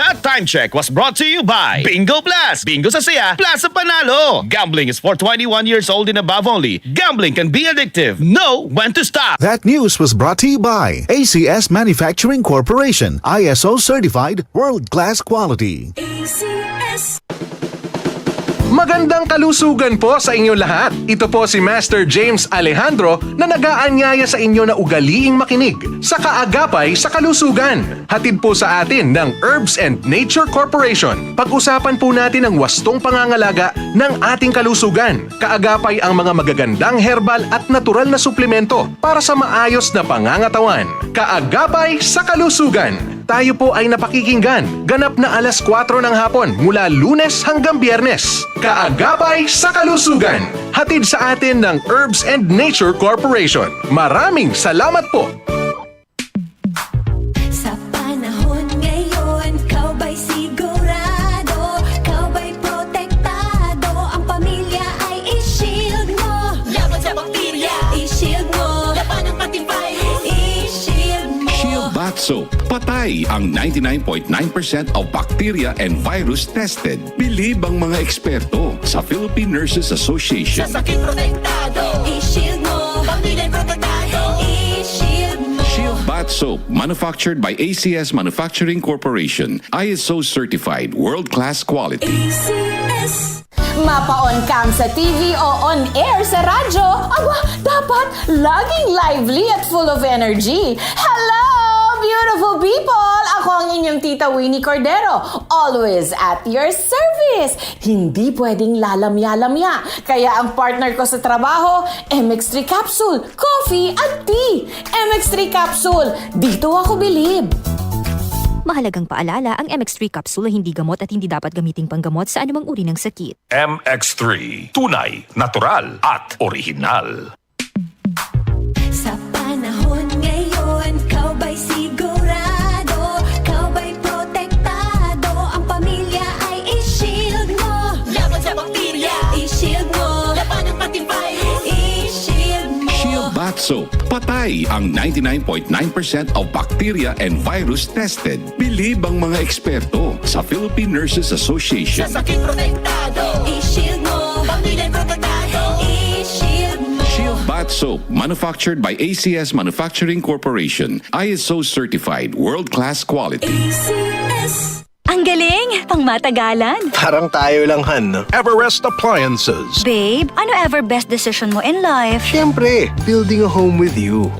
That time check was brought to you by Bingo Plus. Bingo sa saya, plus sa panalo. Gambling is for 21 years old and above only. Gambling can be addictive. Know when to stop. That news was brought to you by ACS Manufacturing Corporation, ISO certified, world-class quality. ACS. Magandang kalusugan po sa inyo lahat. Ito po si Master James Alejandro na nag-aanyaya sa inyo na ugaliing makinig sa kaagapay sa kalusugan. Hatid po sa atin ng Herbs and Nature Corporation. Pag-usapan po natin ang wastong pangangalaga ng ating kalusugan. Kaagapay ang mga magagandang herbal at natural na suplemento para sa maayos na pangangatawan. Kaagapay sa kalusugan. Tayo po ay napakikinggan. Ganap na alas 4 ng hapon mula Lunes hanggang Biyernes. Kaagapay sa kalusugan. Hatid sa atin ng Herbs and Nature Corporation. Maraming salamat po. Sa panahon ngayon, kau ba'y sigurado? Kau ba'y protektado? Ang pamilya ay i-shield mo. Laban sa bakterya, i-shield mo. Laban ng pati virus, i-shield mo. Shield Bath Soap. Patay ang 99.9% of bacteria and virus tested. Believe ang mga eksperto sa Philippine Nurses Association. Sa sakit protektado, i-shield mo. Pamilya protektado, i-shield mo. Shield Bath Soap, manufactured by ACS Manufacturing Corporation. ISO certified, world-class quality. ACS. Mapa-on cam sa TV o on-air sa radyo, aba, dapat laging lively at full of energy. Hello, beautiful people! Ako ang inyong tita Winnie Cordero, always at your service. Hindi pwedeng lalamya-lamya. Kaya ang partner ko sa trabaho, MX3 Capsule, coffee at tea. MX3 Capsule, dito ako bilib. Mahalagang paalala, ang MX3 capsule ay hindi gamot at hindi dapat gamiting panggamot sa anumang uri ng sakit. MX3, tunay, natural at original. Sa panahon ngayon, kau ba'y sigurado? Kau ba'y protektado? Ang pamilya ay i-shield mo. Laban sa bakterya, i-shield mo. Laban ng pati virus, i-shield mo. Shield Bath Soap. Patay ang 99.9% of bacteria and virus tested. Believe ang mga eksperto sa Philippine Nurses Association. Sa sakit protektado, i-shield mo. Pamilya protektado, i-shield mo. Shield Bath Soap, manufactured by ACS Manufacturing Corporation. ISO certified, world-class quality. ACS. Ang galing! Pang matagalan! Parang tayo lang, Han, no? Everest Appliances. Babe, ano ever best decision mo in life? Siyempre, building a home with you.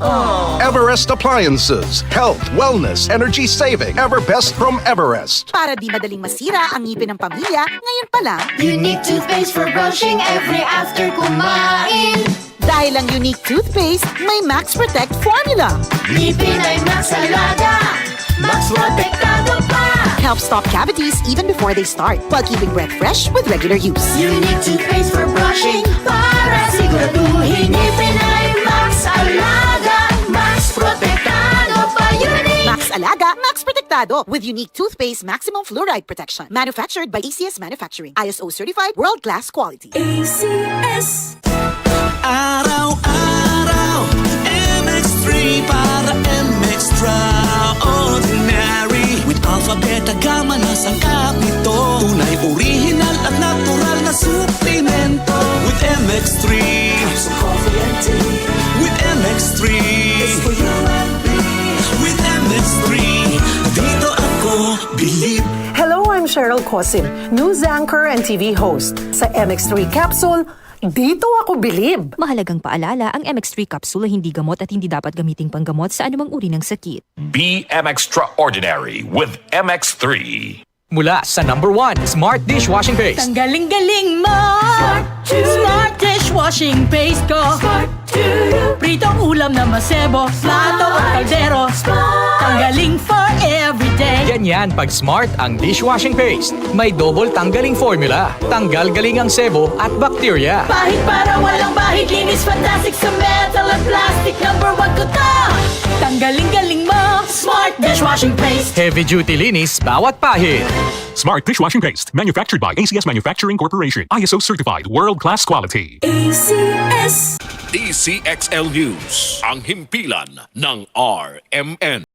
Everest Appliances. Health, wellness, energy saving. Everbest from Everest. Para di madaling masira ang ngipin ng pamilya, ngayon pa lang, Unique toothpaste for brushing every after kumain. dahil ang unique toothpaste, may Max Protect formula. Ngipin ay Max Alaga, Max Protektado pa. Helps stop cavities even before they start, while keeping breath fresh with regular use. Unique toothpaste for brushing para siguraduhin ngipin ay Max Alaga, Max Protektado pa. Unique. Max Alaga, Max Protectado with unique toothpaste maximum fluoride protection. Manufactured by ACS Manufacturing. ISO certified, world-class quality. ACS. Araw-araw, MX3 para MX-Traordinary. With alpha, beta, gamma na sangkap nito. Tunay, original at natural na suplemento. With MX3, Some coffee and tea. with MX3, It's for you and me. with MX3, dito ako bilib. Hello, I'm Cheryl Cosim, news anchor and TV host. Sa MX3 Capsule, dito ako bilib. Mahalagang paalala, ang MX3 capsule ay hindi gamot at hindi dapat gamiting panggamot sa anumang uri ng sakit. Be extraordinary with MX3. Mula sa #1 Smart Dishwashing Paste. Ang galing-galing mo! Smart dishwashing paste ko! Pritong ulam na masebo, plato o kaldero. Tanggaling for everyday. Ganyan pag Smart ang dishwashing paste. May double tanggaling formula. Tanggal galing ang sebo at bakterya. Bahid para walang bahid, linis fantastic sa metal at plastic. #1 ko to! Tanggaling-galing mo! Smart dishwashing paste. Heavy duty linis bawat pahid. Smart Dishwashing Paste, manufactured by ACS Manufacturing Corporation. ISO certified, world-class quality. ACS. DCXL News, ang himpilan ng RMN.